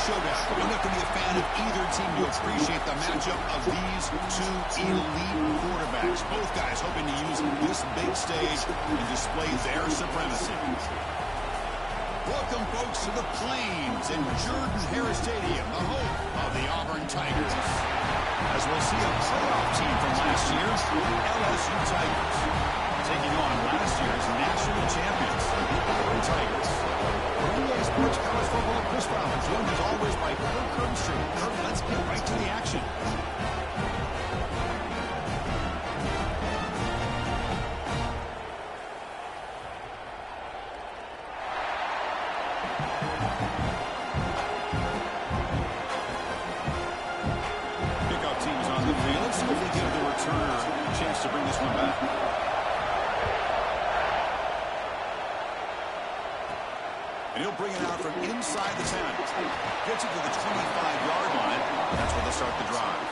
Showdown. You don't have to be a fan of either team to appreciate the matchup of these two elite quarterbacks. Both guys hoping to use this big stage and display their supremacy. Welcome, folks, to the Plains in Jordan-Hare Stadium, the home of the Auburn Tigers. As we'll see a playoff team from last year, LSU Tigers, taking on last year's national champions, the Auburn Tigers. NBA Sports College Football, Chris Fowler, joined as always by Kirk Herbstreit. Kirk, let's get right to the action. Kickoff team is on the field. Let's see if they give the returner a chance to bring this one back. And he'll bring it out from inside the 10. Gets it to the 25-yard line. That's where they'll start the drive.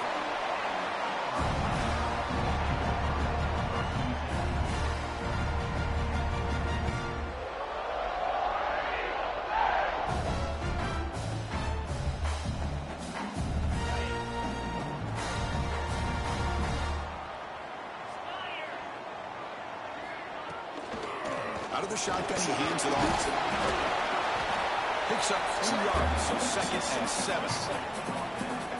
Out of the shotgun, he hands it off. Picks up 3 yards, so 2nd and 7.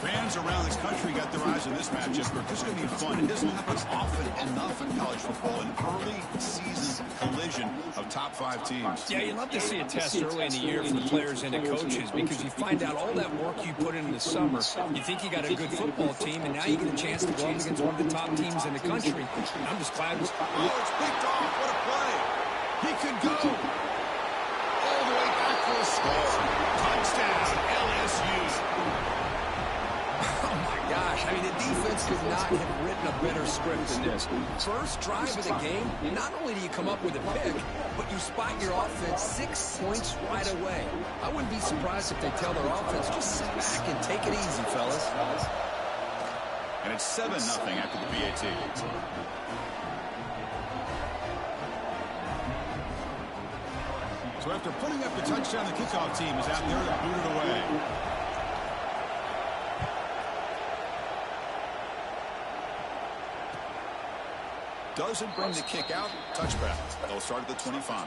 Fans around this country got their eyes on this matchup. This is going to be fun. It doesn't happen often enough in college football, an early season collision of top 5 teams. Yeah, you love to see a test early in the year for the players and the coaches because you find out all that work you put in the summer. You think you got a good football team, and now you get a chance to go up against one of the top teams in the country. I'm just glad. Oh, it's picked off. What a play. He could go. All the way back for a score. Touchdown, LSU. Oh, my gosh. I mean, the defense could not have written a better script than this. First drive of the game, not only do you come up with a pick, but you spot your offense 6 points right away. I wouldn't be surprised if they tell their offense, just sit back and take it easy, fellas. And it's 7-0 after the PAT. So after putting up the touchdown, the kickoff team is out there to boot it away. Doesn't bring the kick out. Touchback. They'll start at the 25.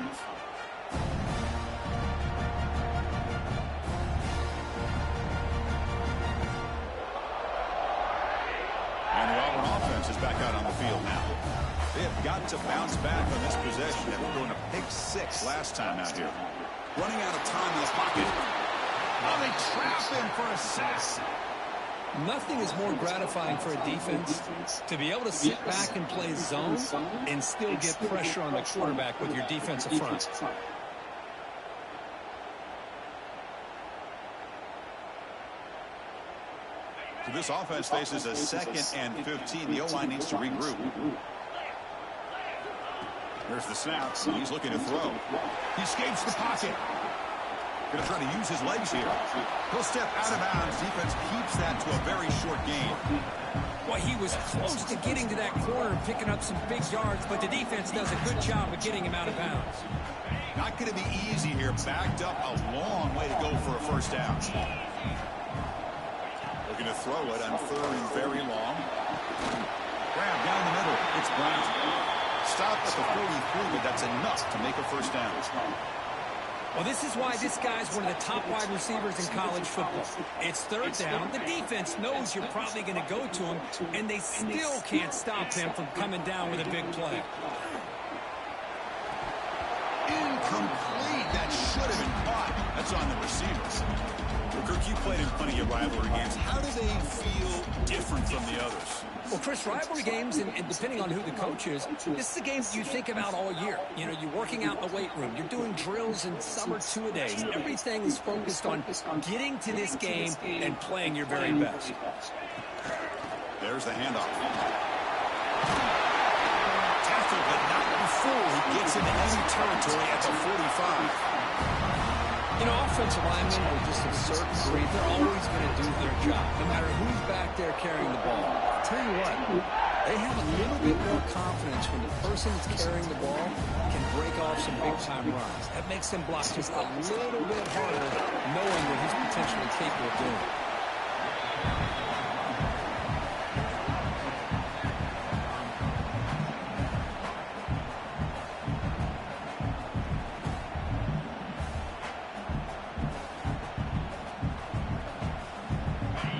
And the Auburn offense is back out on the field now. They have got to bounce back on this possession after throwing a pick 6 last time out here. Running out of time in the pocket. Oh, they trap him for a sack. Nothing is more gratifying for a defense to be able to sit back and play zone and still get pressure on the quarterback with your defensive front. So this offense faces a 2nd and 15. The O-line needs to regroup. There's the snap. He's looking to throw. He escapes the pocket. Going to try to use his legs here. He'll step out of bounds. Defense keeps that to a very short gain. Well, he was close to getting to that corner and picking up some big yards, but the defense does a good job of getting him out of bounds. Not going to be easy here. Backed up a long way to go for a first down. Looking to throw it on 3rd and very long. Grab down the middle. It's Brown. Stop at the 43, but that's enough to make a first down. Well, this is why this guy's one of the top wide receivers in college football. It's third down. The defense knows you're probably going to go to him, and they still can't stop him from coming down with a big play. Incomplete. That should have been caught. That's on the receiver. Well, Kirk, you played in plenty of rivalry games. How do they feel different from the others? Well, Chris, rivalry games, and depending on who the coach is, this is a game you think about all year. You know, you're working out in the weight room. You're doing drills, and some are two-a-days. Everything is focused on getting to this game and playing your very best. There's the handoff. Tackled, but not before he gets into enemy territory at the 45. You know, offensive linemen are just a certain breed. They're always going to do their job, no matter who's back there carrying the ball. I'll tell you what, they have a little bit more confidence when the person that's carrying the ball can break off some big-time runs. That makes them block just a little bit harder, knowing what he's potentially capable of doing.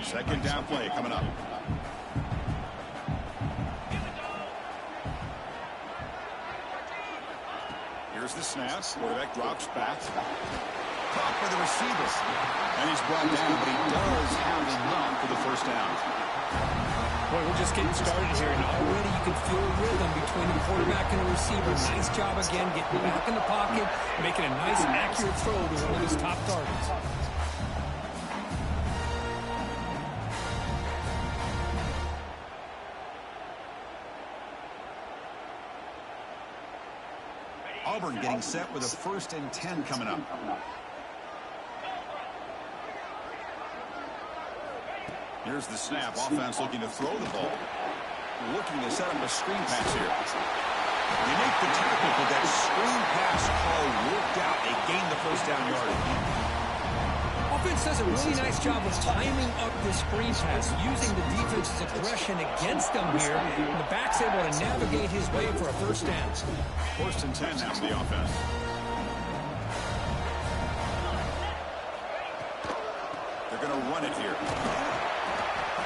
Second down play coming up. Here's the snap. Quarterback drops back. Caught for the receiver. And he's brought down, but he does have enough for the first down. Boy, we're just getting started here, and already you can feel a rhythm between the quarterback and the receiver. Nice job again, getting back in the pocket, making a nice, accurate throw to one of his top targets. Auburn getting set with a 1st and 10 coming up. Here's the snap. Offense looking to throw the ball. Looking to set up a screen pass here. They make the tackle, but that screen pass call worked out. They gained the first down yardage. Offense does a really nice job of timing up this screen pass, using the defense's aggression against them here. And the back's able to navigate his way for a first down. 1st and 10 now for the offense. They're going to run it here.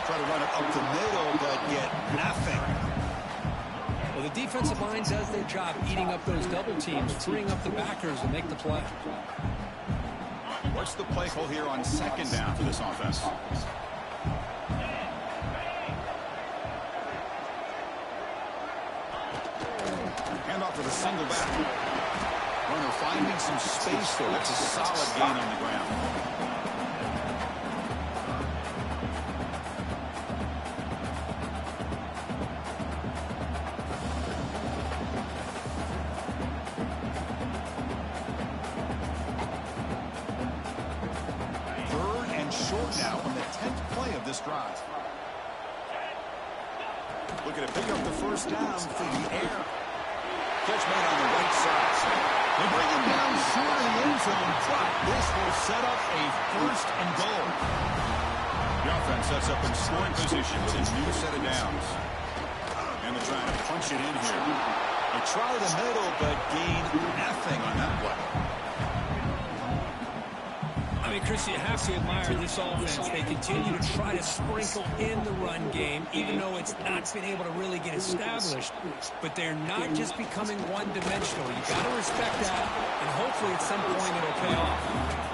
Try to run it up the middle, but get nothing. Well, the defensive line does their job eating up those double teams, freeing up the backers to make the play. What's the play call here on 2nd down for this offense? Handoff for the single back. Runner finding some space there. That's a solid gain on the ground. Now on the 10th play of this drive. Looking to pick up the first down through the air. Catch made on the right side. They bring him down short of the end zone, but this will set up a 1st and goal. The offense sets up in scoring position with a new set of downs. And they're trying to punch it in here. They try the middle, but gain nothing on that play. I mean, Chris, you have to admire this offense. They continue to try to sprinkle in the run game, even though it's not been able to really get established. But they're not just becoming one-dimensional. You got to respect that, and hopefully at some point it'll pay off.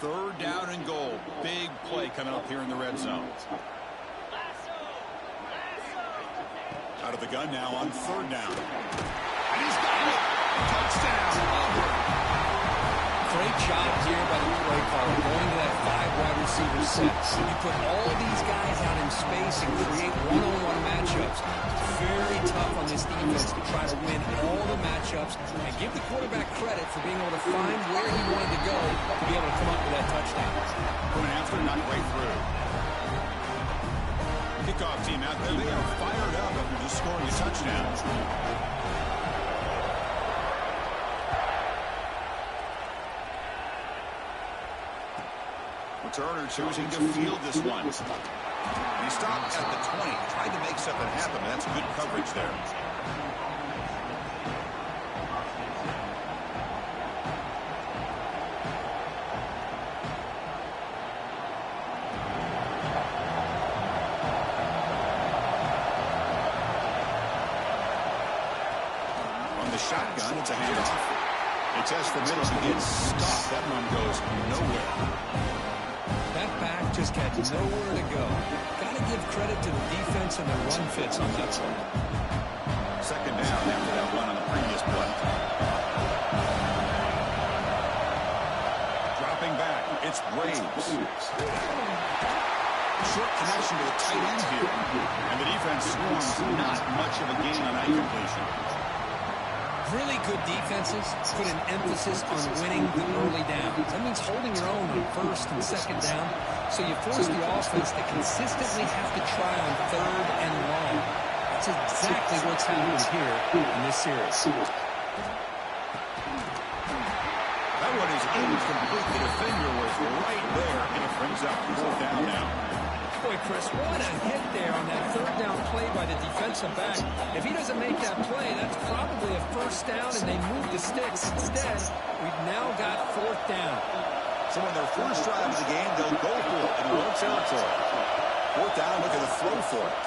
Third down and goal. Big play coming up here in the red zone. Out of the gun now on 3rd down. And he's got it. Touchdown, Auburn. Great job here by the play caller, going to that 5 wide receiver set. You put all these guys out in space and create one-on-one matchups. Very tough on this defense to try to win all the matchups and give the quarterback credit for being able to find where he wanted to go to be able to come up with that touchdown. Going after, not quite through. Kickoff team out there. They are fired up after just scoring a touchdown. Turner choosing to field this one. He stopped at the 20, tried to make something happen. That's good coverage there. On the shotgun, it's a handoff. He tests the middle. He gets stopped. That one goes nowhere. That back just had nowhere to go. Got to give credit to the defense and the run fits on that one. Second down after that run on the previous play. Dropping back. It's Braves. Short connection to the tight end here. And the defense swarms not much of a gain on that completion. Really good defenses put an emphasis on winning the early downs. That means holding your own on first and second down, so you force the offense to consistently have to try on third and long. That's exactly what's happened here in this series. That one is incomplete. The defender was right there, and it brings up fourth down now. Boy, Chris, what a hit there on that third down play by the defensive back. If he doesn't make that play, that's probably a first down, and they move the sticks. Instead, we've now got fourth down. So on their first drive of the game, they'll go for it in their own territory. Fourth down, look at the throw for it.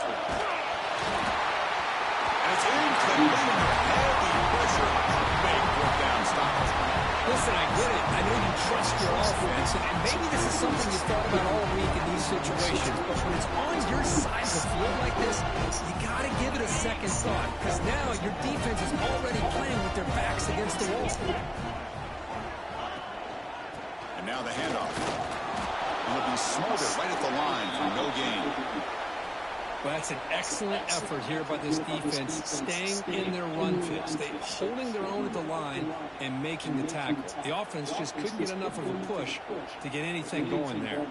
And it's incomplete under heavy pressure. Big fourth down stop. Listen, I get it. I know you trust your offense, and maybe this is something you thought about all week in these situations, but when it's on your side of the field like this, you got to give it a second thought, because now your defense is already playing with their backs against the wall. And now the handoff. It'll be smothered right at the line for no gain. Well, that's an excellent effort here by this defense, staying in their run fits. They holding their own at the line and making the tackle. The offense just couldn't get enough of a push to get anything going there.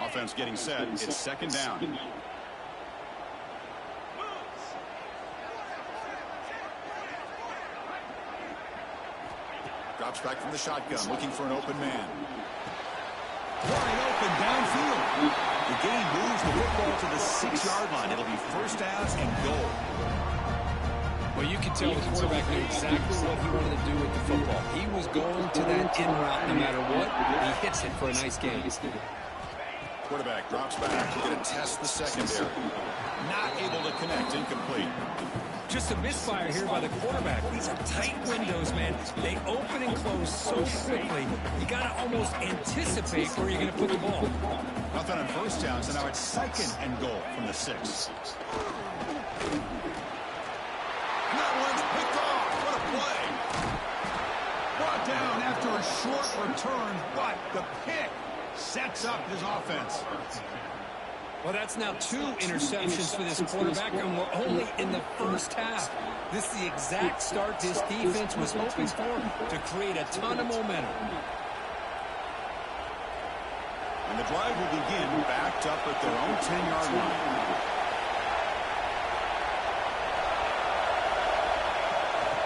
Offense getting set. It's second down. Drops back from the shotgun, looking for an open man. Wide open downfield. The game moves the football to the 6-yard line. It'll be first down and goal. Well, you can tell the quarterback knew exactly what he wanted to do with the football. He was going to that in route no matter what. He hits it for a nice gain. Quarterback drops back. We're going to test the secondary. Not able to connect. Incomplete. Just a misfire here by the quarterback. These are tight windows, man. They open and close so quickly. You got to almost anticipate where you're going to put the ball. Nothing on first down, so now it's second and goal from the 6. That one's picked off. What a play. Brought down after a short return, but the pick sets up his offense. Well, that's now 2 interceptions for this quarterback, and we're only in the first half. This is the exact start this defense was hoping for to create a ton of momentum. And the drive will begin backed up at their own 10-yard line.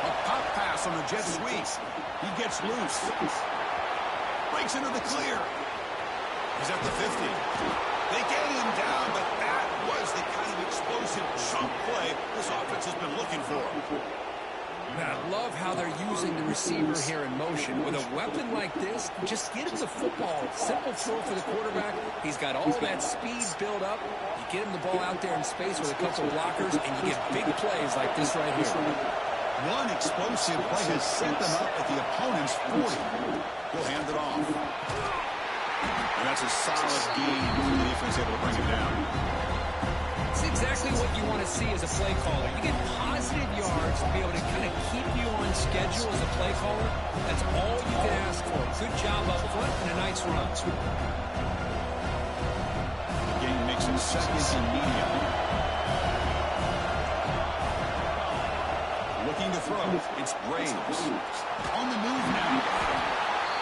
A pop pass on the jet sweep. He gets loose. Breaks into the clear. He's at the 50. They get him down, but that was the kind of explosive chunk play this offense has been looking for. Man, I love how they're using the receiver here in motion. With a weapon like this, just get him the football. Simple throw for the quarterback. He's got all that speed built up. You get him the ball out there in space with a couple of blockers, and you get big plays like this right here. One explosive play has set them up at the opponent's 40. He'll hand it off. And that's a solid gain. The defense able to bring him down. It's exactly what you want to see as a play caller. You get positive yards to be able to kind of keep you on schedule as a play caller. That's all you can ask for. Good job up front and a nice run. The game makes it second and medium. Looking to throw. It's Braves. On the move now.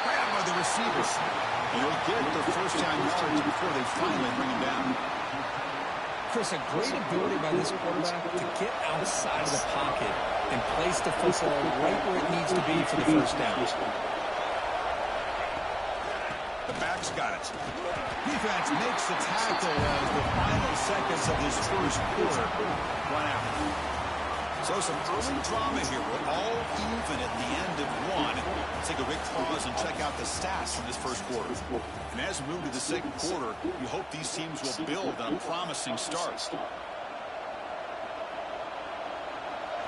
Grabbed by the receiver. And he'll get the first down yards before they finally bring him down. Chris, a great ability by this quarterback to get outside of the pocket and place the football right where it needs to be for the first down. The back's got it. Defense makes the tackle as the final seconds of this first quarter run out. So some early drama here. We're all even at the end of one. Let's take a big pause and check out the stats from this first quarter. And as we move to the second quarter, you hope these teams will build on a promising start.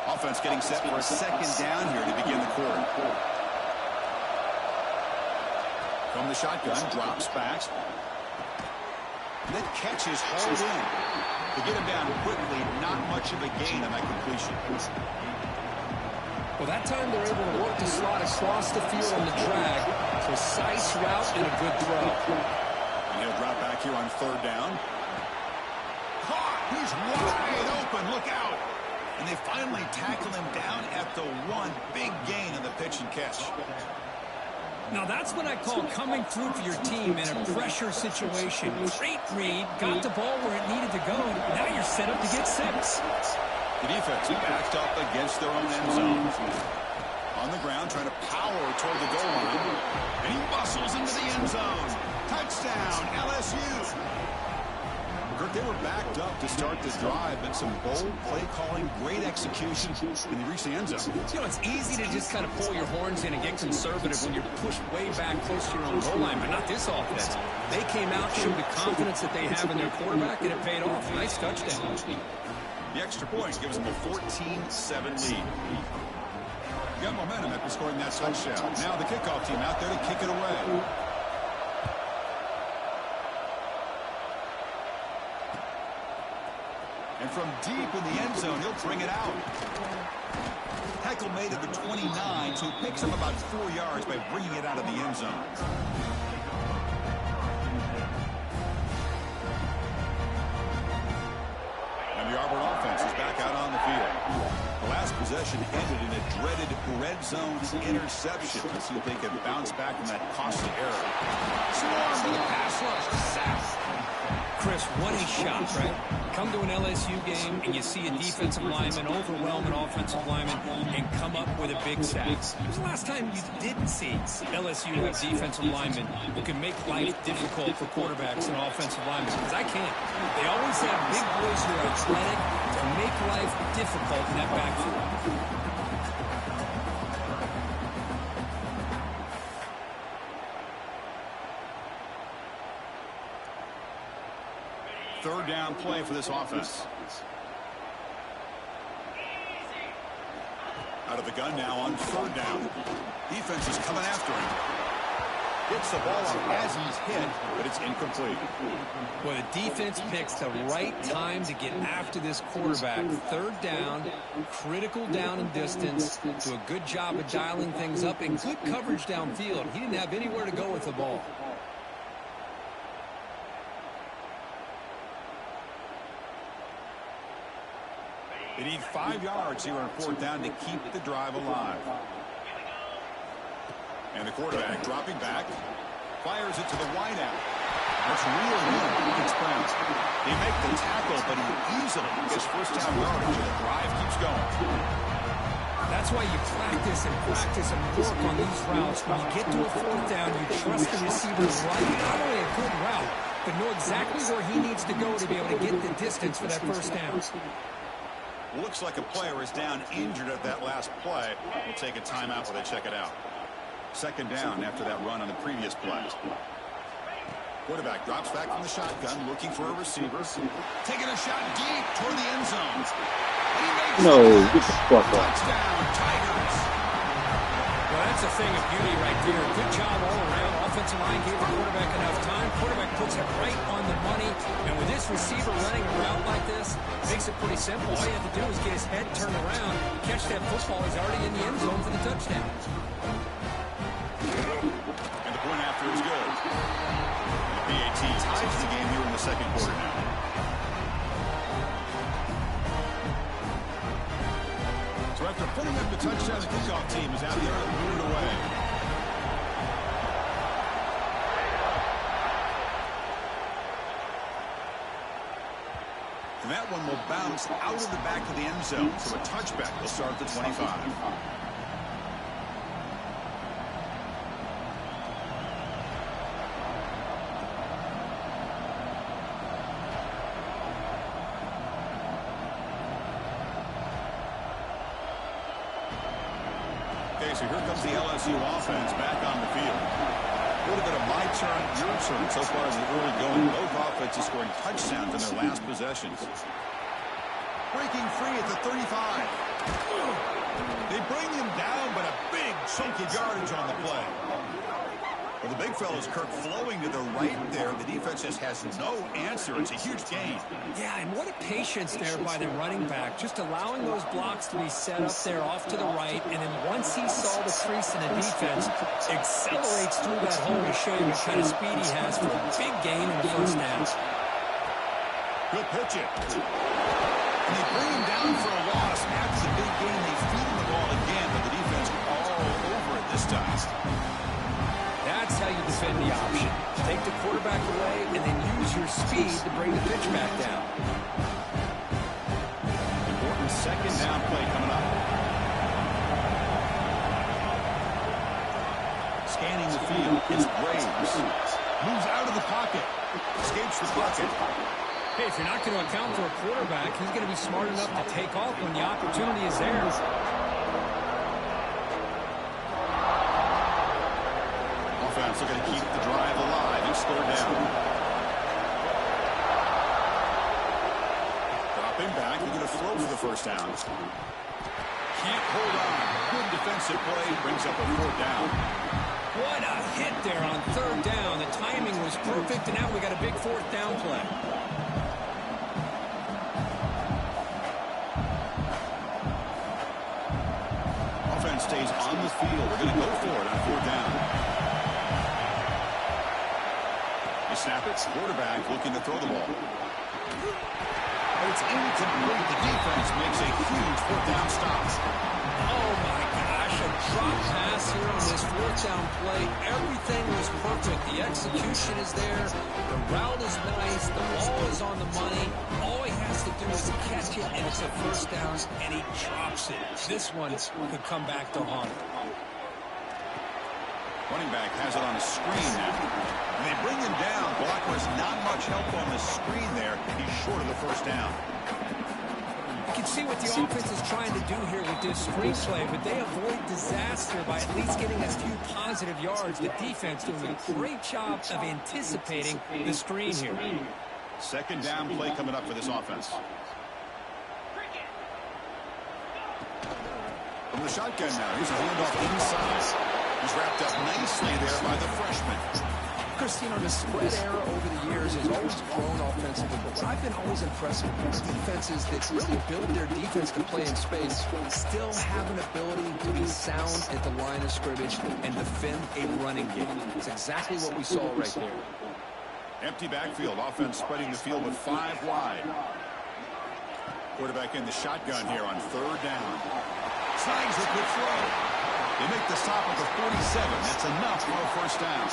Offense getting set for a second down here to begin the quarter. From the shotgun, drops back. That catch is hauled in. To get him down quickly, not much of a gain on that completion. Well, that time they're able to work the slot across the field on the drag. Precise route and a good throw. And he'll drop back here on third down. Caught! He's wide open. Look out! And they finally tackle him down at the one. Big gain on the pitch and catch. Now that's what I call coming through for your team in a pressure situation. Great read, got the ball where it needed to go. Now you're set up to get 6. The defense backed up against their own end zone. On the ground, trying to power toward the goal line. And he muscles into the end zone. Touchdown, LSU. Kirk, they were backed up to start the drive, and some bold play calling, great execution, and they reached the end zone. You know, it's easy to just kind of pull your horns in and get conservative when you're pushed way back close to your own goal line, but not this offense. They came out, showed the confidence that they have in their quarterback, and it paid off. Nice touchdown. The extra point gives them a 14-7 lead. Got momentum after scoring that touchdown. Now the kickoff team out there to kick it away. And from deep in the end zone, he'll bring it out. Tackle made at the 29, so he picks up about 4 yards by bringing it out of the end zone. And the Auburn offense is back out on the field. The last possession ended in a dreaded red zone interception. Let's see if they can bounce back from that costly error. Swarm to the pass rush. Sack. Chris, what a shot, right? Come to an LSU game and you see a defensive lineman overwhelm an offensive lineman and come up with a big sack. When was the last time you didn't see LSU have defensive linemen who can make life difficult for quarterbacks and offensive linemen? Because I can't. They always have big boys who are athletic to make life difficult in that backfield. Third down play for this offense. Out of the gun now on third down. Defense is coming after him. Gets the ball up as he's hit, but it's incomplete. Well, the defense picks the right time to get after this quarterback. Third down, critical down and distance. Do a good job of dialing things up and good coverage downfield. He didn't have anywhere to go with the ball. They need 5 yards here on fourth down to keep the drive alive. And the quarterback dropping back. Fires it to the wideout. That's really good. It's Brown. They make the tackle, but he easily gets first down yardage, and the drive keeps going. That's why you practice and work on these routes. When you get to a fourth down, you trust the receiver to run not only a good route, but know exactly where he needs to go to be able to get the distance for that first down. Looks like a player is down injured at that last play. We'll take a timeout while they check it out. Second down after that run on the previous play. Quarterback drops back from the shotgun, looking for a receiver. Taking a shot deep toward the end zone. And he makes get the fuck up. Touchdown, Tigers. Well, that's a thing of beauty right there. Good job all around. Offensive line gave the quarterback enough time. Quarterback puts it right on the money. And with this receiver running around like this, makes it pretty simple. All you have to do is get his head turned around, catch that football. He's already in the end zone for the touchdown. And the point after is good. And the PAT ties the game here in the second quarter now. So after putting up the touchdown, the kickoff team is out there and moving away. And that one will bounce out of the back of the end zone. So a touchback will start at the 25. Okay, so here comes the LSU offense back on the field. A little bit of my turn, your turn so far in the early going. Both offenses scoring touchdowns in their last possessions. Breaking free at the 35. They bring him down, but a big chunk of yardage on the play. Well, the big fella's Kirk flowing to the right there. The defense just has no answer. It's a huge gain. Yeah, and what a patience there by the running back. Just allowing those blocks to be set up there off to the right. And then once he saw the crease in the defense, accelerates through that hole to show you what kind of speed he has for a big gain in the first down. Good pitch it. And they bring him down for a loss. After the big gain, they feed him the ball again, but the defense all over it this time. That's how you defend the option. Take the quarterback away and then use your speed to bring the pitch back down. Important second down play coming up. Scanning the field, it's Graves. Moves out of the pocket. Escapes the pocket. Hey, if you're not going to account for a quarterback, he's going to be smart enough to take off when the opportunity is there. Offense looking to keep the drive alive. He's scored down. Dropping back. He's going to throw for the first down. Can't hold on. Good defensive play. Brings up a fourth down. What a hit there on third down. The timing was perfect, and now we got a big fourth down play. Offense stays on the field. We're going to go for it on fourth down. They snap it. Quarterback looking to throw the ball. But it's incomplete. The defense makes a huge fourth down stop. Oh, my gosh. A drop pass here on this fourth down play. Everything was perfect. The execution is there. The route is nice. The ball is on the money. All he has to do is catch it, and it's a first down, and he drops it. This one could come back to haunt him. Running back has it on a screen now. And they bring him down. Blockers not much help on the screen there. He's short of the first down. You can see what the offense is trying to do here with this screen play, but they avoid disaster by at least getting a few positive yards. The defense doing a great job of anticipating the screen here. Second down play coming up for this offense. From the shotgun now. Here's a handoff inside. He's wrapped up nicely there by the freshman. Chris, you know, the spread era over the years has always grown offensively, but what I've been always impressed with defenses that really build their defense to play in space still have an ability to be sound at the line of scrimmage and defend a running game. It's exactly what we saw right there. Empty backfield. Offense spreading the field with 5 wide. Quarterback in the shotgun here on third down. Snags a good throw. They make the stop at the 47. That's enough for a first down.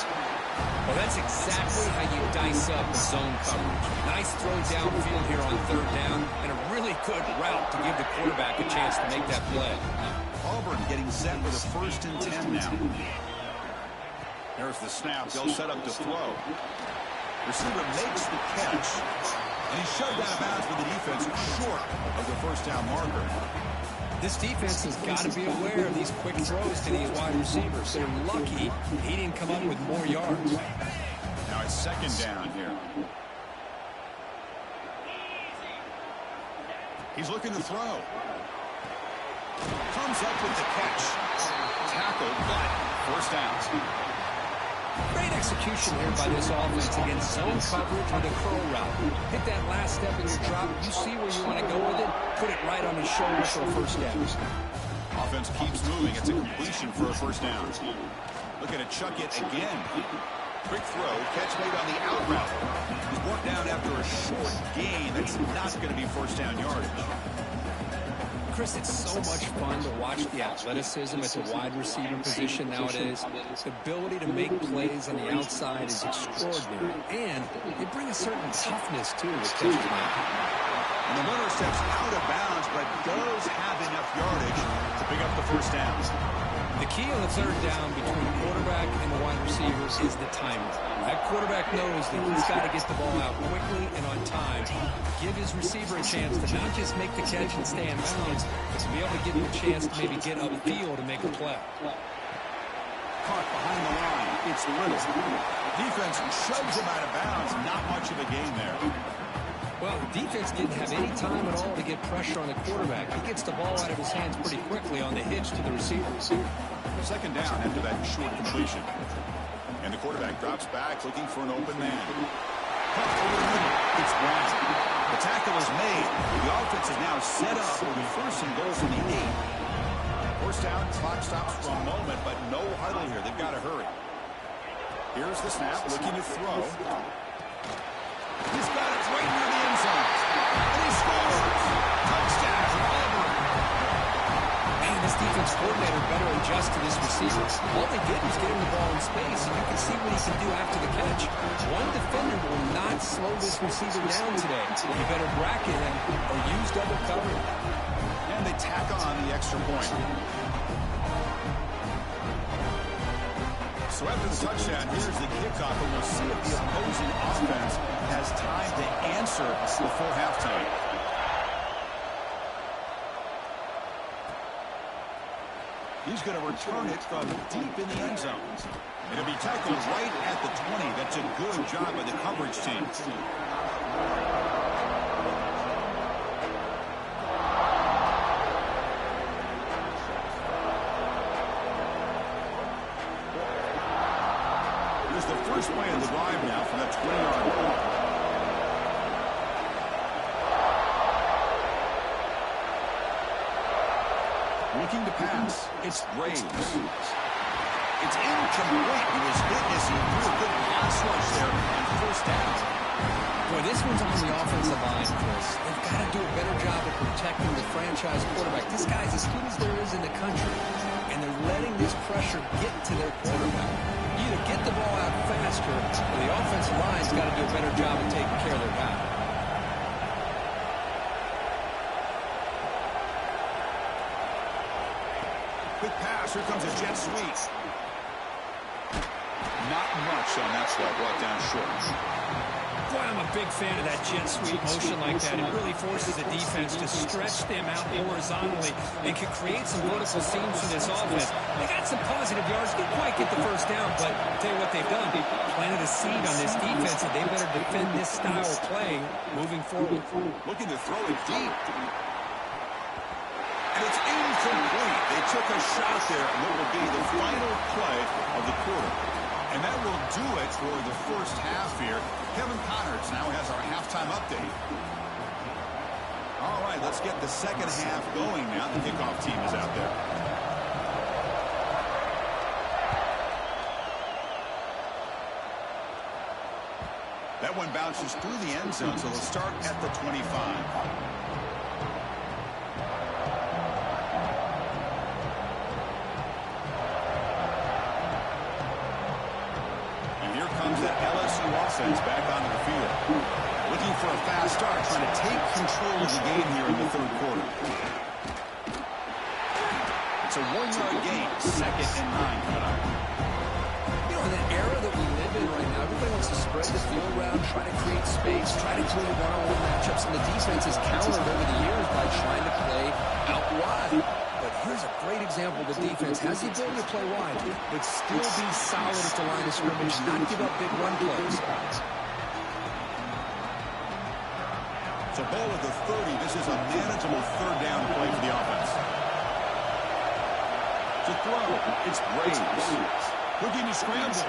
Well, that's exactly how you dice up zone coverage. Nice throw downfield here on third down, and a really good route to give the quarterback a chance to make that play. Auburn getting set for the 1st and 10 now. There's the snap. They'll set up to throw. Receiver makes the catch, and he's shoved out of bounds with the defense short of the first down marker. This defense has got to be aware of these quick throws to these wide receivers. They're lucky he didn't come up with more yards. Now it's second down here. He's looking to throw. Comes up with the catch. Tackled, but first down. Great execution here by this offense against zone coverage with a curl route. Hit that last step in your drop. You see where you want to go with it. Put it right on his shoulder for a first down. Offense keeps moving. It's a completion for a first down. Looking to chuck it again. Quick throw. Catch made on the out route. He's brought down after a short gain. That's not going to be first down yardage. Chris, it's so much fun to watch the athleticism at the wide receiver position nowadays. The ability to make plays on the outside is extraordinary, and they bring a certain toughness, too, with catches made. And the runner steps out of bounds, but does have enough yardage to pick up the first down. The key on the third down between the quarterback and the wide receivers is the timing. That quarterback knows that he's got to get the ball out quickly and on time. Give his receiver a chance to not just make the catch and stay in bounds, but to be able to give him a chance to maybe get upfield and make a play. Caught behind the line. It's Little. Defense shoves him out of bounds. Not much of a gain there. Well, the defense didn't have any time at all to get pressure on the quarterback. He gets the ball out of his hands pretty quickly on the hitch to the receiver. Second down after that short completion. And the quarterback drops back looking for an open man. Caught over the middle. It's Brown. The tackle is made. The offense is now set up for the first and goal from the 8. First down, clock stops for a moment, but no huddle here. They've got to hurry. Here's the snap, looking to throw. He's got it right near the end zone. And he scores. Touchdown, Auburn. Man, this defense coordinator better adjust to this receiver. All they did was get him the ball in space, and you can see what he can do after the catch. One defender will not slow this receiver down today. You better bracket him or use double cover. And they tack on the extra point. So after the touchdown, here's the kickoff, and we'll see if the opposing offense has time to answer before halftime. He's going to return it from deep in the end zone. It'll be tackled right at the 20. That's a good job by the coverage team. The first play of the drive now from that 20-yard line. Looking to pass. It's Graves. It's incomplete. He was hit as he threw a good pass rush there on first down. Boy, this one's on the offensive line, Chris. They've got to do a better job of protecting the franchise quarterback. This guy's as good as there is in the country, and they're letting this pressure get to their quarterback. Either get the ball out faster, or the offensive line's got to do a better job of taking care of their guy. Quick pass. Here comes a jet sweep. Not much on that play. Brought down short. Boy, I'm a big fan of that jet sweep motion like that. It really forces the defense to stretch them out horizontally and can create some vertical seams for this offense. They got some positive yards. Didn't quite get the first down, but I'll tell you what they've done. They planted a seed on this defense, and they better defend this style of play moving forward. Looking to throw it deep. And it's incomplete. They took a shot there, and what will be the final play of the quarter. And that will do it for the first half here. Kevin Connors now has our halftime update. All right, let's get the second half going now. The kickoff team is out there. That one bounces through the end zone, so they'll start at the 25. That LSU offense back onto the field. Looking for a fast start, trying to take control of the game here in the third quarter. It's a 1-yard gain, 2nd and 9 coming up. You know, in that era that we live in right now, everybody wants to spread the field around, try to create space, try to create one-on-one matchups, and the defense has countered over the years by trying to play out wide. But here's a great example. The defense has the ability to play wide, but still be solid at the line of scrimmage, not give up big run plays. So ball at the 30. This is a manageable third down play for the offense. To throw, it's Graves. Looking to scramble.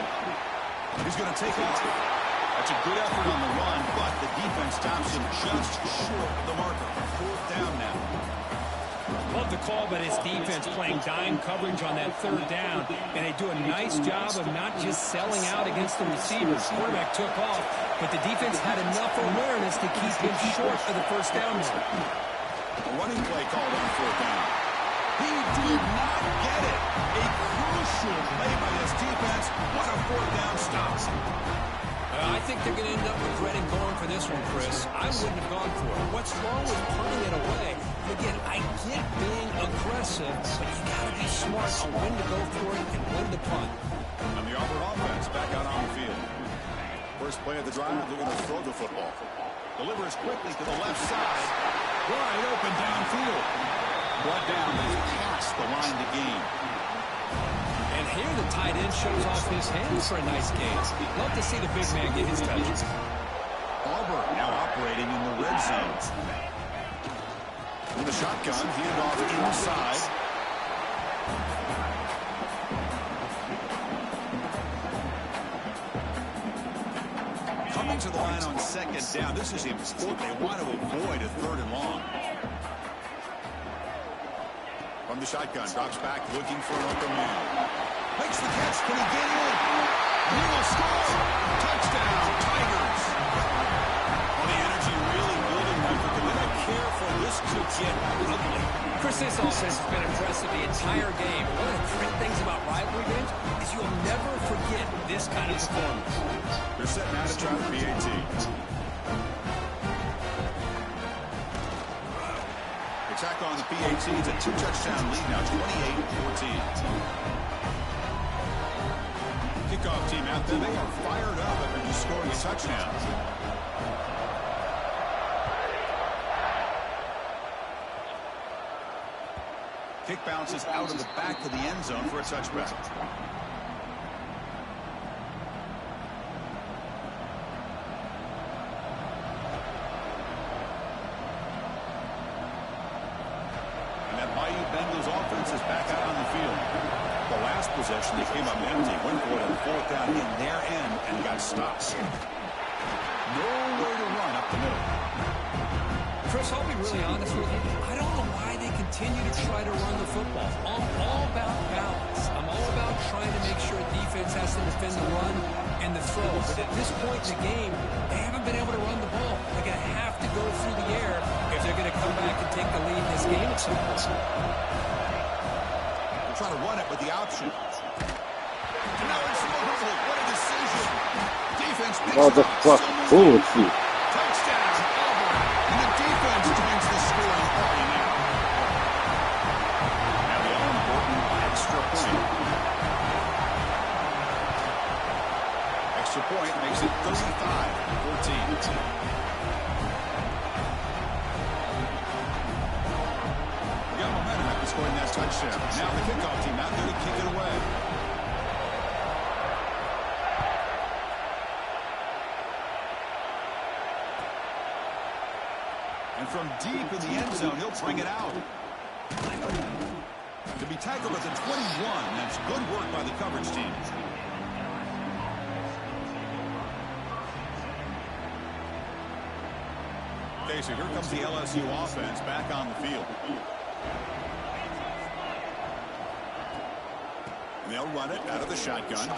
He's going to take off. That's a good effort on the run, but the defense stops him just short of the marker. Fourth down now. Love the call by this defense playing dime coverage on that third down, and they do a nice job of not just selling out against the receivers. Quarterback took off, but the defense had enough awareness to keep him short for the first down. A running play called on fourth down. He did not get it. A crucial play by this defense. What a fourth down stop. I think they're going to end up regretting going for this one, Chris. I wouldn't have gone for it. What's wrong with punting it away? Again, I get being aggressive, but you got to be smart on when to go for it and when to punt. And the Auburn offense back out on the field. First play of the drive, they're going to throw the football. Delivers quickly to the left side. Wide open downfield. Brought down as he passed the line to gain. And here the tight end shows off his hands for a nice gain. Love to see the big man get his touches. Auburn now operating in the red zone. In the shotgun, handoff inside. Coming to the line on second down. This is important. They want to avoid a third and long. From the shotgun, drops back, looking for an open man. Makes the catch. Can he get in? He will score. Touchdown, Tigers. Well, the energy really building up. They don't care for this to get ugly. Chris, this offense has been impressive the entire game. One of the great things about rivalry games is you'll never forget this kind of performance. They're setting out to try the PAT. Attack on the PAT. It's a two-touchdown lead now, 28-14. Kickoff team out there. They are fired up after just scoring a touchdown. Kick bounces out of the back of the end zone for a touchback. Is back out on the field. The last possession, they came up empty, went for it on fourth down in their end and got stopped. Nowhere to run up the middle. Chris, I'll be really honest with you. I don't know why they continue to try to run the football. I'm all about balance. I'm all about trying to make sure defense has to defend the run and the throw. But at this point in the game, they haven't been able to run the ball. They're going to have to go through the air if they're going to come back and take the lead in this game at some point. Trying to run it with the option. And now it's Auburn. What a decision. Defense picks What the fuck? Bullshit. Touchdown, Auburn. And the defense joins the scoring party now. Now the all-important extra point. Extra point makes it 35-14. Scoring that touchdown. Now the kickoff team out there to kick it away. And from deep in the end zone, he'll bring it out. To be tackled at the 21, that's good work by the coverage team. Okay, so here comes the LSU offense back on the field. They'll run it out of the shotgun.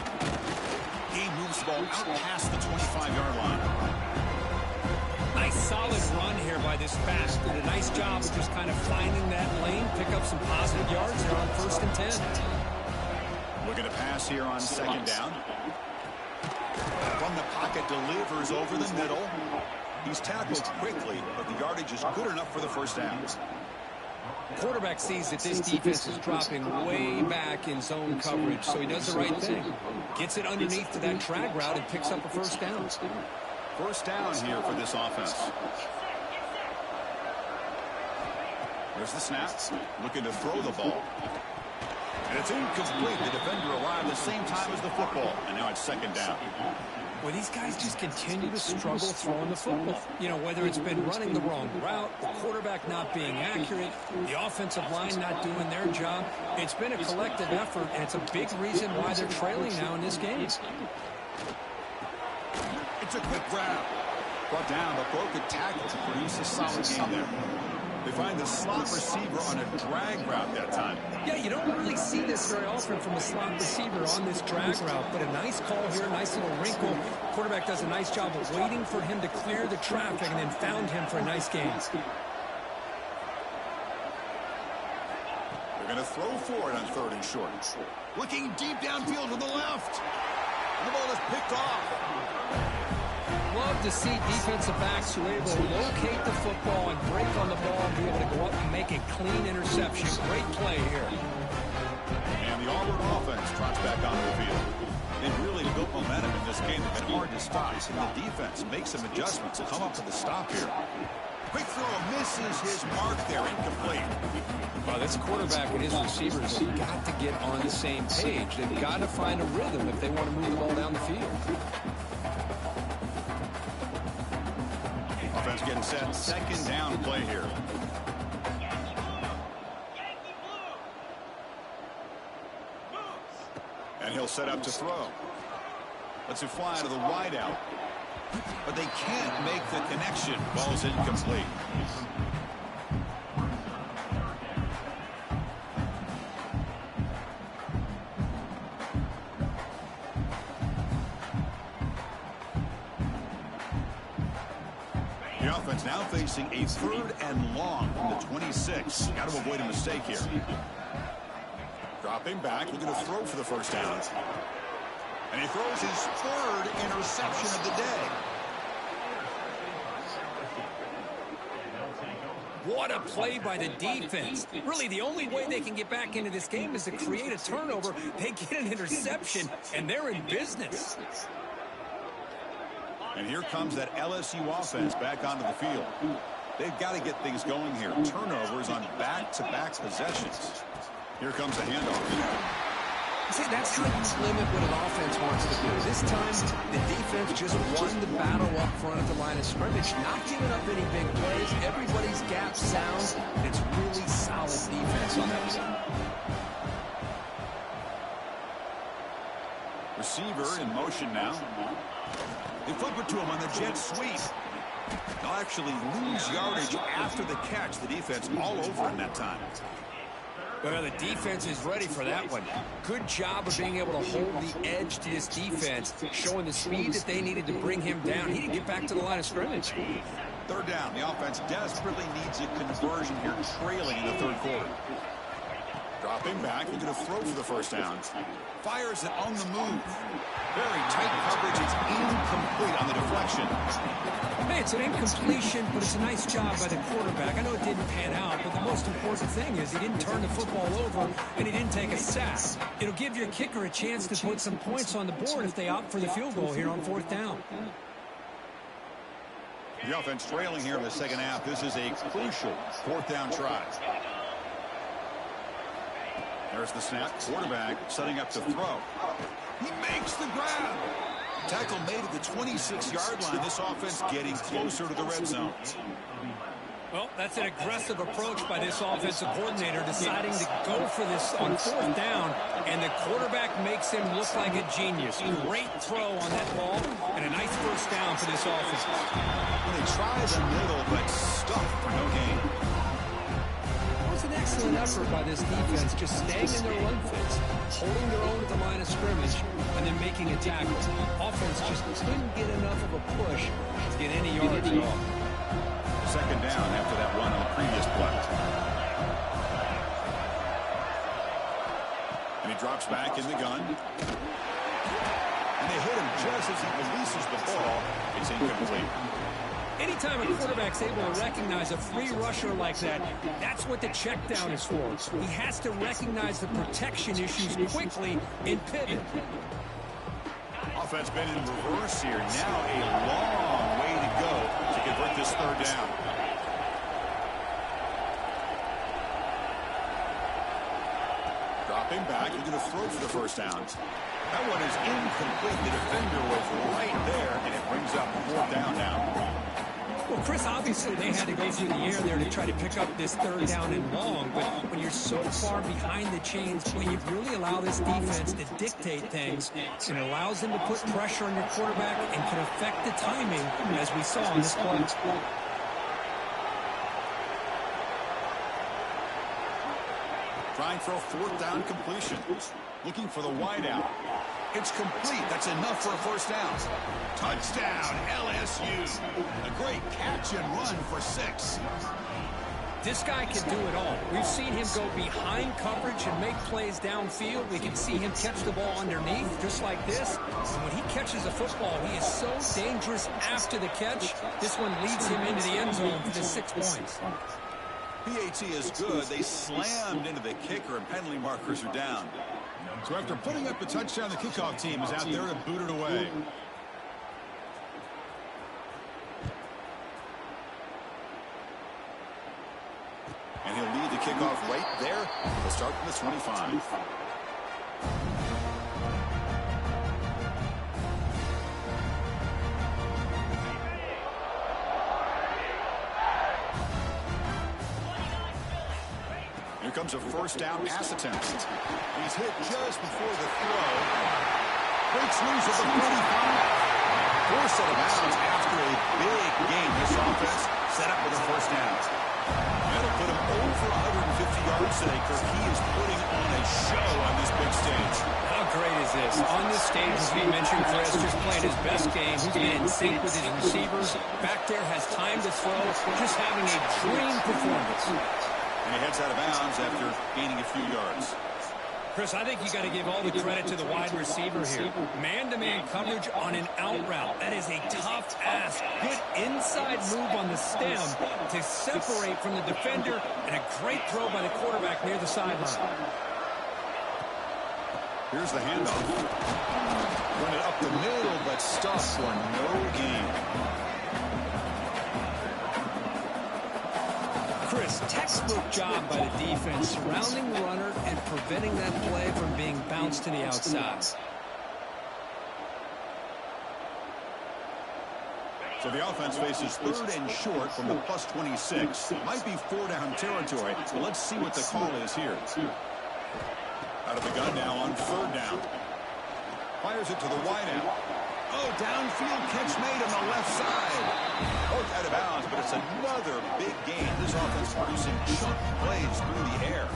He moves the ball out past the 25-yard line. Nice solid run here by this back. Did a nice job of just kind of finding that lane, pick up some positive yards there on 1st and 10. Looking to pass here on second down. From the pocket, delivers over the middle. He's tackled quickly, but the yardage is good enough for the first down. Quarterback sees that this defense is dropping way back in zone coverage, so he does the right thing. Gets it underneath to that drag route and picks up a first down. First down here for this offense. There's the snap. Looking to throw the ball. And it's incomplete. The defender arrived the same time as the football. And now it's second down. Well, these guys just continue to struggle throwing the football. You know, whether it's been running the wrong route, the quarterback not being accurate, the offensive line not doing their job. It's been a collective effort, and it's a big reason why they're trailing now in this game. It's a quick grab. Brought down, but broke a tackle to produce a solid game there. They find the slot receiver on a drag route that time. Yeah, you don't really see this very often from a slot receiver on this drag route, but a nice call here, nice little wrinkle. Quarterback does a nice job of waiting for him to clear the traffic and then found him for a nice gain. They're going to throw for it on 3rd and short. Looking deep downfield to the left. And the ball is picked off. love to see defensive backs who are able to locate the football and break on the ball and be able to go up and make a clean interception. Great play here. And the Auburn offense trots back onto the field. They've really built momentum in this game. They've been hard to stop. And the defense makes some adjustments to come up with the stop here. Quick throw misses his mark there. Incomplete. Well, this quarterback and his receivers have got to get on the same page. They've got to find a rhythm if they want to move the ball down the field. Offense getting set. Second down play here. And he'll set up to throw. Lets it fly to the wideout. But they can't make the connection. Ball's incomplete. The offense now facing a 3rd and long from the 26. Got to avoid a mistake here. Dropping back, looking to throw for the first down. And he throws his 3rd interception of the day. What a play by the defense. Really, the only way they can get back into this game is to create a turnover. They get an interception, and they're in business. And here comes that LSU offense back onto the field. They've got to get things going here. Turnovers on back-to-back possessions. Here comes the handoff. See, that's how you limit what an offense wants to do. This time, the defense just won the battle up front at the line of scrimmage, not giving up any big plays. Everybody's gap sound. It's really solid defense on that side. Receiver in motion now. They flip it to him on the jet sweep. They'll actually lose yardage after the catch. The defense all over in that time. Well, the defense is ready for that one. Good job of being able to hold the edge to this defense, showing the speed that they needed to bring him down. He didn't get back to the line of scrimmage. 3rd down. The offense desperately needs a conversion here, trailing in the 3rd quarter. Dropping back, looking to throw for the first down. Fires it on the move. Very tight coverage. It's incomplete on the deflection. Hey, it's an incompletion, but it's a nice job by the quarterback. I know it didn't pan out, but the most important thing is he didn't turn the football over and he didn't take a sack. It'll give your kicker a chance to put some points on the board if they opt for the field goal here on 4th down. The offense trailing here in the second half. This is a crucial 4th down try. There's the snap. Quarterback setting up to throw. He makes the grab. Tackle made at the 26-yard line. This offense getting closer to the red zone. Well, that's an aggressive approach by this offensive coordinator, deciding to go for this on 4th down, and the quarterback makes him look like a genius. Great throw on that ball, and a nice first down for this offense. Well, they try the middle, but stuffed for no gain. It was an excellent effort by this defense, just staying in their run fits, holding their own at the line of scrimmage, and then making a tackle. Offense just couldn't get enough of a push to get any yards at all. Second down after that run on the previous play. And he drops back in the gun. And they hit him just as he releases the ball. It's incomplete. Anytime a quarterback's able to recognize a free rusher like that, that's what the check down is for. He has to recognize the protection issues quickly and pivot. Offense been in reverse here. Now a long way to go to convert this 3rd down. Dropping back, looking to throw for the first down. That one is incomplete. The defender was right there, and it brings up 4th down now. Well, Chris, obviously they had to go through the air there to try to pick up this 3rd down and long, but when you're so far behind the chains, when you really allow this defense to dictate things, it allows them to put pressure on your quarterback and can affect the timing, as we saw in this play. Trying for a 4th down completion. Looking for the wideout. It's complete. That's enough for a first down. Touchdown, LSU. A great catch and run for 6. This guy can do it all. We've seen him go behind coverage and make plays downfield. We can see him catch the ball underneath, just like this. And when he catches a football, he is so dangerous after the catch. This one leads him into the end zone for the 6 points. PAT is good. They slammed into the kicker, and penalty markers are down. So after putting up the touchdown, the kickoff team is out there to boot it away. And he'll lead the kickoff right there. He'll start from the 25. Here comes a first down pass attempt. He's hit just before the throw. Breaks loose at the 45. Forced out of bounds after a big game. This offense set up with a first down. That'll put him over 150 yards today, Kirk. He is putting on a show on this big stage. How great is this? On this stage, as we mentioned, Chris, just playing his best game. He's been in sync with his receivers. Back there has time to throw. Just having a dream performance. And he heads out of bounds after gaining a few yards. Chris, I think you got to give all the credit to the wide receiver here. Man-to-man coverage on an out route. That is a tough ask. Good inside move on the stem to separate from the defender, and a great throw by the quarterback near the sideline. Here's the handoff. Run it up the middle, but stuffed for no gain. Chris, textbook job by the defense, surrounding the runner and preventing that play from being bounced to the outside. So the offense faces 3rd and short from the plus 26. Might be 4-down territory, but let's see what the call is here. Out of the gun now on 3rd down. Fires it to the wideout. Oh, downfield catch made on the left side. Both out of bounds, but it's another big game. This offense producing chunk plays through the air.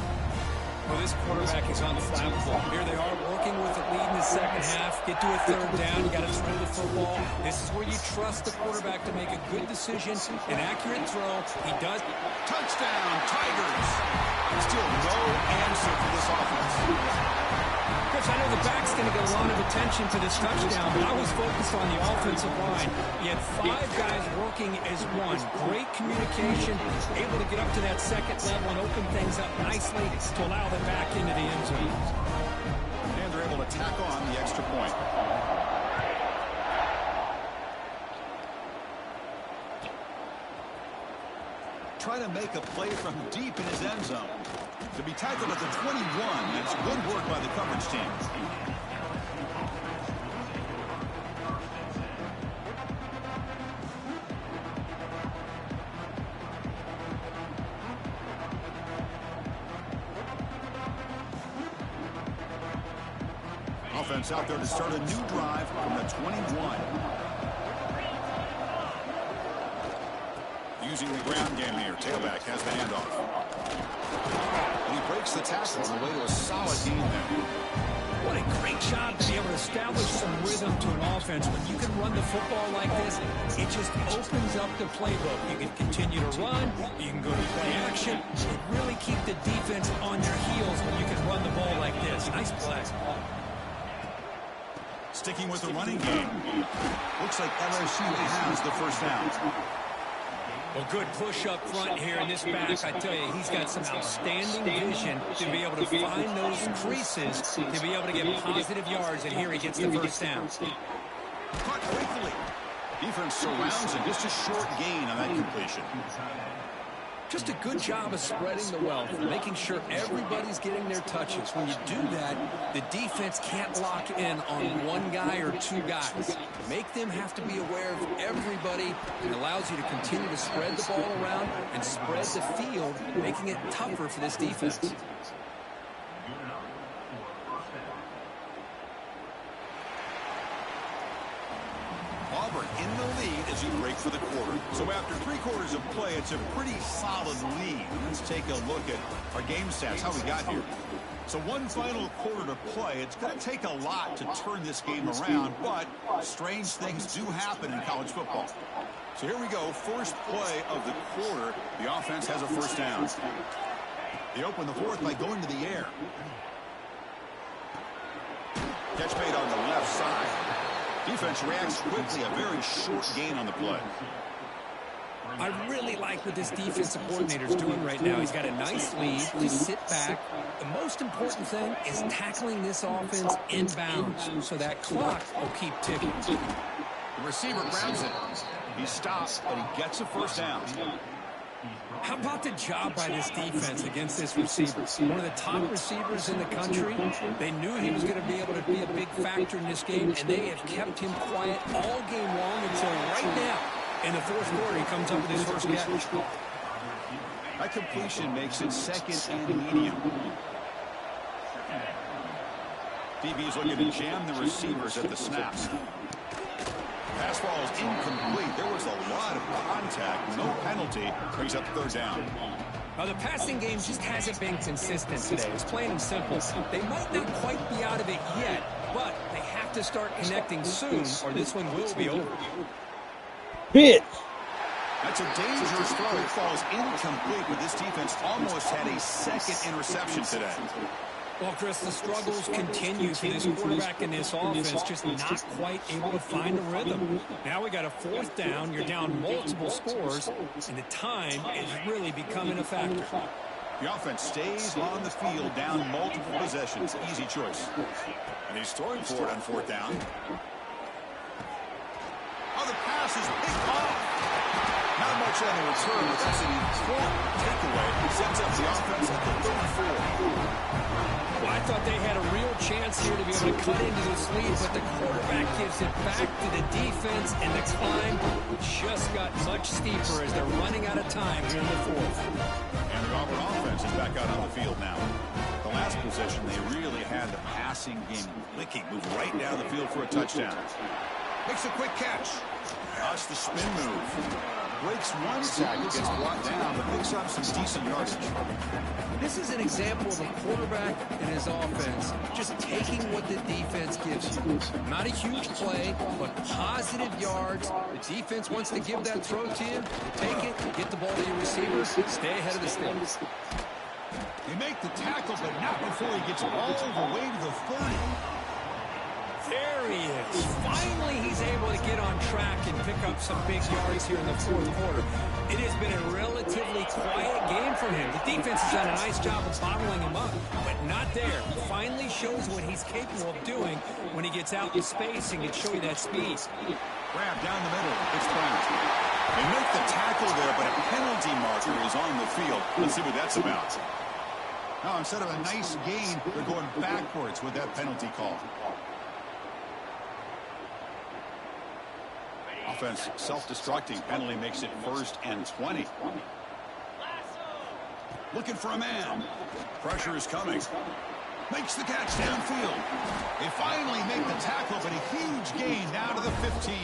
Well, this quarterback is unflappable. Here they are working with the lead in the second half. Get to a 3rd down. You got to throw the football. This is where you trust the quarterback to make a good decision, an accurate throw. He does. Touchdown, Tigers. Still no answer for this offense. Chris, I know the back's going to get a lot of attention to this touchdown, but I was focused on the offensive line. You had 5 guys working as one. Great communication, able to get up to that 2nd level and open things up nicely to allow them back into the end zone. And they're able to tack on the extra point. Try to make a play from deep in his end zone. To be tackled at the 21, that's good work by the coverage team. Offense out there to start a new drive from the 21. Using the ground game here. Tailback has the handoff. And he breaks the tackle on the way to a solid gain there. What a great job to be able to establish some rhythm to an offense. When you can run the football like this, it just opens up the playbook. You can continue to run. You can go to play action. And really keep the defense on their heels when you can run the ball like this. Nice play. Sticking with the running game. Looks like LSU has the first down. Well, good push up front here in this back. I tell you, he's got some outstanding vision to be able to find those creases, to be able to get positive yards, and here he gets the first down. Caught quickly. Defense surrounds him. Just a short gain on that completion. Just a good job of spreading the wealth, making sure everybody's getting their touches. When you do that, the defense can't lock in on one guy or 2 guys. Make them have to be aware of everybody. It allows you to continue to spread the ball around and spread the field, making it tougher for this defense. Auburn in the lead as you break for the quarter. So after 3 quarters of play, it's a pretty solid lead. Let's take a look at our game stats, how we got here. So one final quarter to play. It's going to take a lot to turn this game around, but strange things do happen in college football. So here we go, first play of the quarter. The offense has a first down. They open the fourth by going to the air. Catch made on the left side. Defense reacts quickly, a very short gain on the play. I really like what this defensive coordinator is doing right now. He's got a nice lead. Just sit back. The most important thing is tackling this offense inbounds so that clock will keep ticking. The receiver grabs it. He stops, but he gets a first down. How about the job by this defense against this receiver? One of the top receivers in the country. They knew he was going to be able to be a big factor in this game, and they have kept him quiet all game long until right now. In the fourth quarter, he comes up with his first catch. That completion makes it second and medium. DB is looking to jam the receivers at the snaps. Pass ball is incomplete. There was a lot of contact. No penalty. Brings up third down. Now, the passing game just hasn't been consistent today. It's plain and simple. They might not quite be out of it yet, but they have to start connecting soon, or this one will be over. Pitch. That's a dangerous throw. It falls incomplete, but this defense almost had a second interception today. Well, Chris, the struggles continue for this quarterback in this offense, just not quite able to find a rhythm. Now we got a fourth down. You're down multiple scores, and the time is really becoming a factor. The offense stays on the field, down multiple possessions. Easy choice. And he's throwing for it on fourth down. Oh, the pass is picked off. Not much on the return, but that's an important takeaway. He sets up the offense at the 34. Well, I thought they had a real chance here to be able to cut into this lead, but the quarterback gives it back to the defense, and the climb just got much steeper as they're running out of time here in the fourth. And the Auburn offense is back out on the field now. The last possession, they really had the passing game clicking. Moved right down the field for a touchdown. Makes a quick catch. That's the spin move. Breaks one tackle, gets brought down, but picks up some decent yardage. This is an example of a quarterback and his offense just taking what the defense gives you. Not a huge play, but positive yards. The defense wants to give that throw to you. Take it, get the ball to your receivers, stay ahead of the sticks. They make the tackle, but not before he gets all the way to the 30. There he is. Finally, he's able to get on track and pick up some big yards here in the fourth quarter. It has been a relatively quiet game for him. The defense has done a nice job of bottling him up, but not there. He finally shows what he's capable of doing when he gets out in space and can show you that speed. Grab down the middle. It's Brown. They make the tackle there, but a penalty marker is on the field. Let's see what that's about. Now, instead of a nice gain, they're going backwards with that penalty call. Offense self-destructing. Penalty makes it 1st and 20. Looking for a man. Pressure is coming. Makes the catch downfield. They finally make the tackle, but a huge gain down to the 15.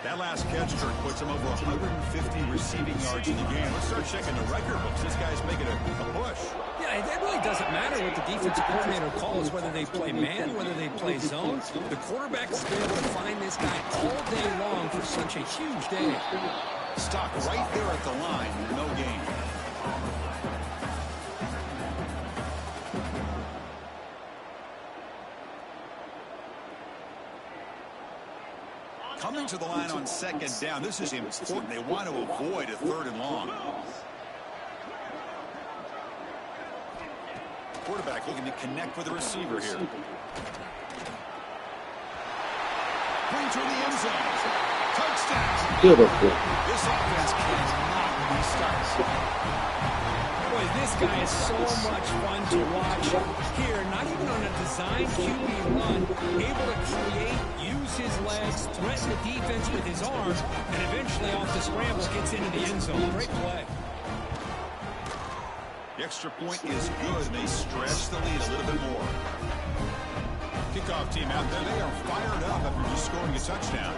That last catch, Kirk, puts him over 150 receiving yards in the game. Let's start checking the record books. This guy's making a push. Yeah, it really doesn't matter what the defensive coordinator calls, whether they play man, whether they play zone. The quarterback has been able to find this guy all day long for such a huge day. Stock right there at the line. No gain. Coming to the line on 2nd down. This is important. They want to avoid a 3rd and long. Quarterback looking to connect with the receiver here. Bring to the end zone. Touchdown. Beautiful. This offense cannot be stopped. Boy, this guy is so much fun to watch here. Not even on a design QB run, able to create, use his legs, threaten the defense with his arm, and eventually off the scramble gets into the end zone. Great play. The extra point is good, and they stretch the lead a little bit more. Kickoff team out there. They are fired up after just scoring a touchdown.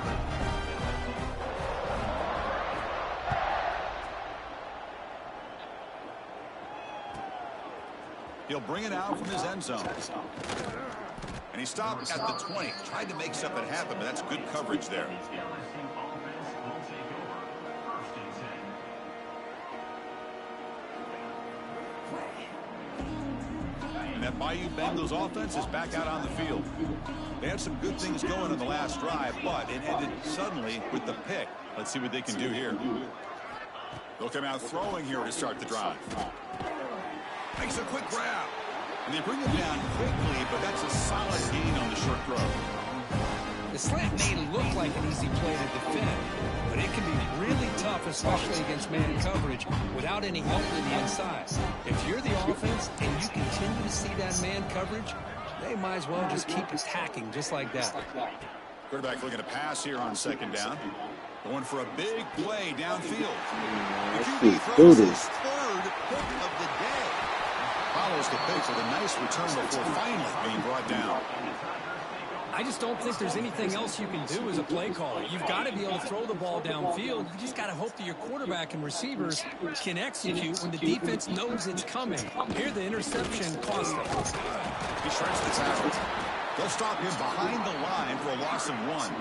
He'll bring it out from his end zone. And he stopped at the 20. Tried to make something happen, but that's good coverage there. And that Bayou Bengals offense is back out on the field. They had some good things going in the last drive, but it ended suddenly with the pick. Let's see what they can do here. They'll come out throwing here to start the drive. Makes a quick grab. And they bring it down quickly, but that's a solid gain on the short throw. The slant may look like an easy play to defend, but it can be really tough, especially against man coverage, without any help to the inside. If you're the offense and you continue to see that man coverage, they might as well just keep attacking just like that. Quarterback looking to pass here on second down. Going for a big play downfield. The QB throws his third pick of the day. Follows the pick with a nice return before finally being brought down. I just don't think there's anything else you can do as a play caller. You've got to be able to throw the ball downfield. You just got to hope that your quarterback and receivers can execute when the defense knows it's coming. Here, the interception cost him. He shreds the tackle. They'll stop him behind the line for a loss of 1.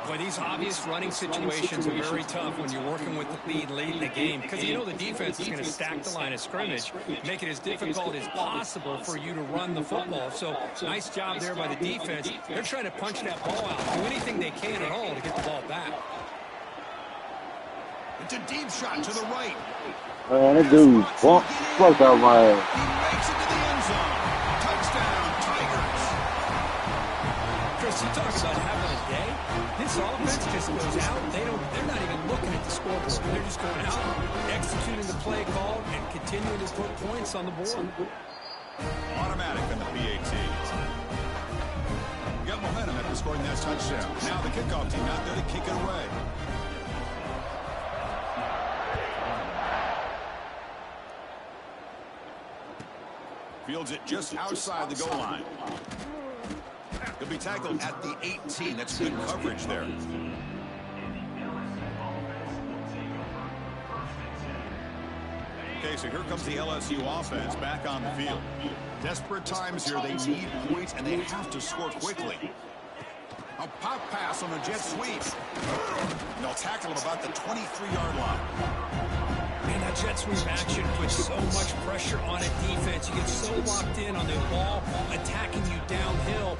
Boy, these obvious running situations are very tough when you're working with the lead late in the game, because you know the defense is going to stack the line of scrimmage, make it as difficult as possible for you to run the football. So nice job there by the defense. They're trying to punch that ball out, do anything they can at all to get the ball back. It's a deep shot to the right. Man, that dude fuck out my ass. He makes it to the end zone. Touchdown, Tigers. Chris, you talk about having a day. This offense just goes out. They're not even looking at the scoreboard. They're just going out, executing the play call, and continuing to put points on the board. Automatic in the PAT. Got momentum after scoring that touchdown. Now the kickoff team out there to kick it away. Fields it just outside the goal line. He'll be tackled at the 18. That's good coverage there. Okay, so here comes the LSU offense back on the field. Desperate times here. They need points, and they have to score quickly. A pop pass on a jet sweep. And they'll tackle him about the 23-yard line. Man, that jet sweep action puts so much pressure on a defense. You get so locked in on the ball attacking you downhill.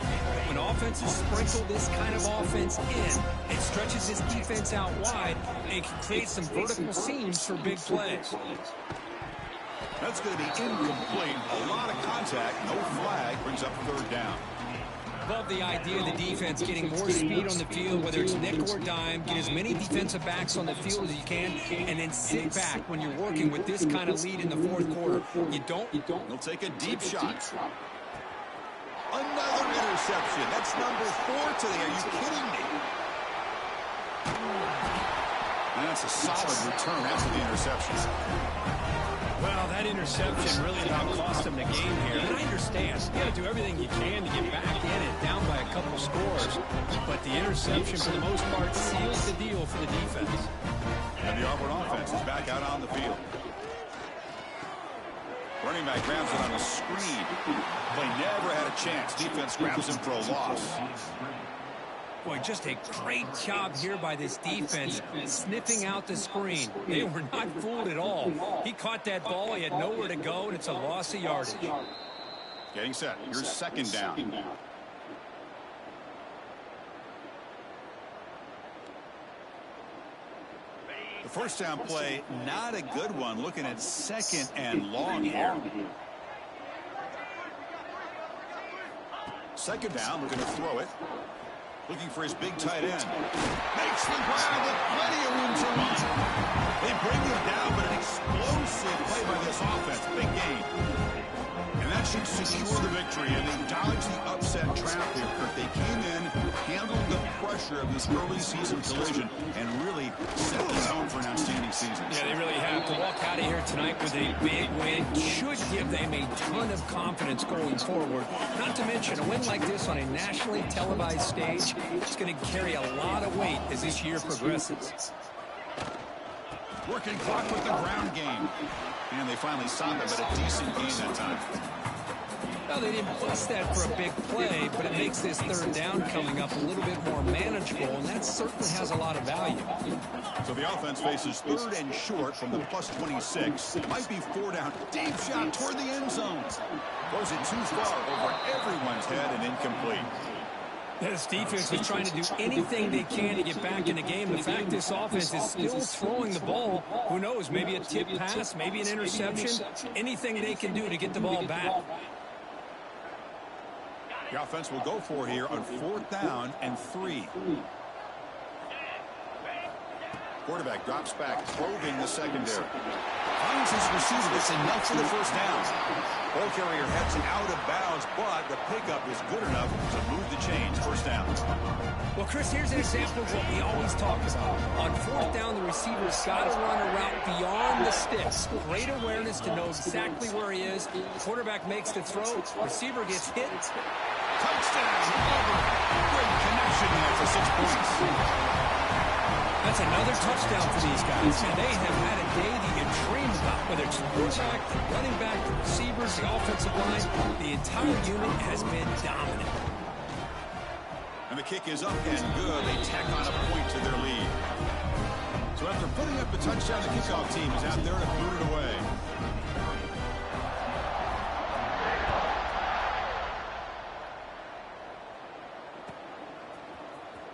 When offenses sprinkle this kind of offense in, it stretches this defense out wide and can create some vertical seams for big plays. That's going to be incomplete. A lot of contact. No flag. Brings up third down. Love the idea of the defense getting more speed on the field, whether it's nickel or dime. Get as many defensive backs on the field as you can, and then sit back when you're working with this kind of lead in the fourth quarter. You don't. They'll take a deep shot. Another interception. That's number 4 today. Are you kidding me? And that's a solid return after the interception. Well, that interception really about cost him the game here. And I understand. You got to do everything you can to get back in it, down by a couple scores. But the interception, for the most part, seals the deal for the defense. And the Auburn offense is back out on the field. Running back grabs it on a screen. Play never had a chance. Defense grabs him for a loss. Boy, just a great job here by this defense, sniffing out the screen. They were not fooled at all. He caught that ball. He had nowhere to go, and it's a loss of yardage. Getting set. Here's second down. The first down play, not a good one. Looking at second and long here. Second down, looking to throw it. Looking for his big tight end. Makes the grab with plenty of room to run. They bring him down, but an explosive play by this offense. Big gain. And that should secure the victory. And they dodged the upset trap here, Kurt. They came in, handled the pressure of this early season collision, and really set the tone for an outstanding season. Yeah, they really have. To walk out of here tonight with a big win should give them a ton of confidence going forward. Not to mention, a win like this on a nationally televised stage, it's going to carry a lot of weight as this year progresses. Working clock with the ground game. And they finally stop it, but a decent gain that time. Well, they didn't bust that for a big play, but it makes this third down coming up a little bit more manageable. advantage goal, and that certainly has a lot of value. So the offense faces 3rd and short from the +26. Might be 4 down. Deep shot toward the end zone. Throws it too far over everyone's head and incomplete. This defense is trying to do anything they can to get back in the game. The fact this offense is still throwing the ball, who knows, maybe a tip pass, maybe an interception, anything they can do to get the ball back. The offense will go for here on 4th down and 3. Quarterback drops back, probing the secondary. Finds his receiver. That's enough for the 1st down. Ball carrier heads out of bounds, but the pickup is good enough to move the chains. 1st down. Well, Chris, here's an example of what we always talk about. On 4th down, the receiver's got to run a route beyond the sticks. Great awareness to know exactly where he is. Quarterback makes the throw. Receiver gets hit. Touchdown, Auburn. Great connection there for 6 points. That's another touchdown for these guys. And they have had a day that you dream about. Whether it's the quarterback, the running back, the receivers, the offensive line, the entire unit has been dominant. And the kick is up and good. They tack on a point to their lead. So after putting up the touchdown, the kickoff team is out there to boot it away.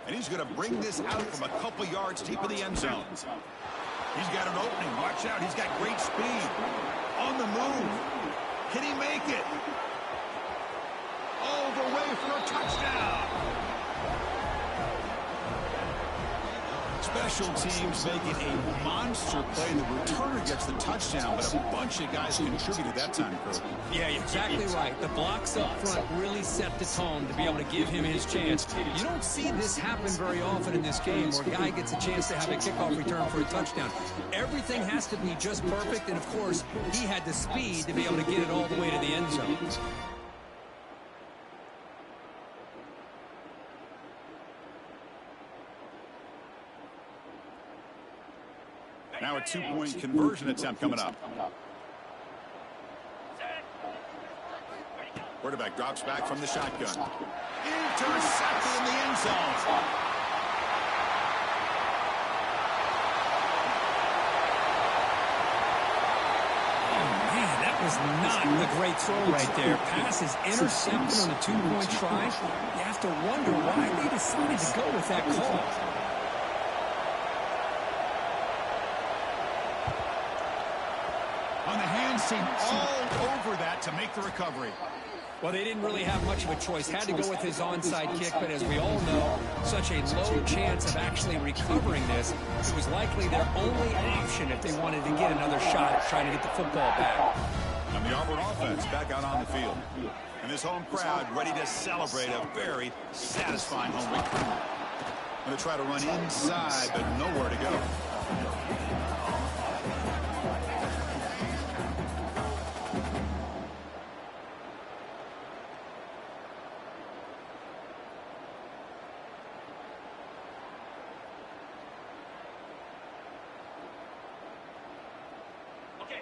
And he's going to bring this out from a couple yards deep in the end zone. He's got an opening. Watch out. He's got great speed. On the move. Can he make it? All the way for a touchdown. Special teams making a monster play. The returner gets the touchdown, but a bunch of guys contributed that time, Kurt. Yeah, you're exactly right. The blocks up front really set the tone to be able to give him his chance. You don't see this happen very often in this game where a guy gets a chance to have a kickoff return for a touchdown. Everything has to be just perfect, and of course, he had the speed to be able to get it all the way to the end zone. Now a 2-point conversion attempt coming up. Quarterback drops back from the shotgun. Intercepted in the end zone. Oh, man, that was not the great throw right there. Pass is intercepted on a 2-point try. You have to wonder why they decided to go with that call. On the hands team all over that to make the recovery. Well, they didn't really have much of a choice. Had to go with his onside kick, but as we all know, such a low chance of actually recovering this. It was likely their only option if they wanted to get another shot at trying to get the football back. And the Auburn offense back out on the field. And this home crowd ready to celebrate a very satisfying home week. Going to try to run inside, but nowhere to go.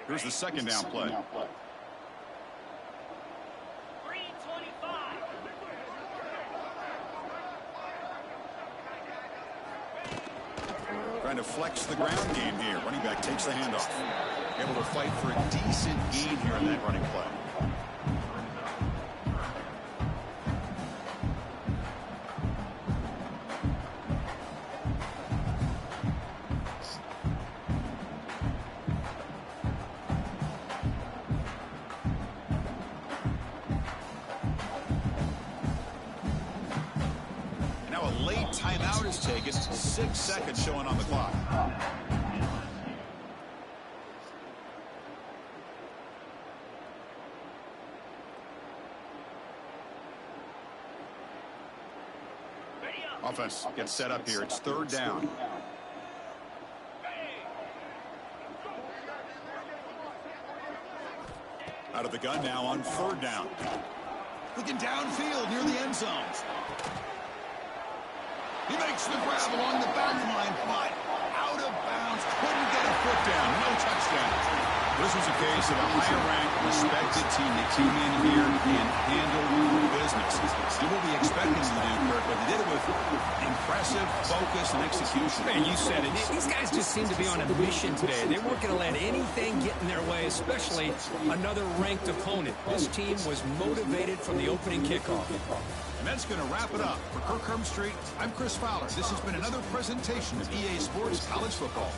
Here's the 2nd down play. 3:25. Trying to flex the ground game here. Running back takes the handoff. Able to fight for a decent gain here in that running play. Timeout is taken. 6 seconds showing on the clock. Offense gets set up here. It's 3rd down. Out of the gun now on 3rd down. Looking downfield near the end zone. He makes the grab along the back line, but out of bounds. Couldn't get a foot down. No touchdown. This was a case of a higher-ranked, respected team that came in here and handled business. You will be expecting them to do, Kirk, but they did it with impressive focus and execution. Man, you said it. These guys just seem to be on a mission today. They weren't going to let anything get in their way, especially another ranked opponent. This team was motivated from the opening kickoff. And that's going to wrap it up. For Kirk Hermstreet, I'm Chris Fowler. This has been another presentation of EA Sports College Football.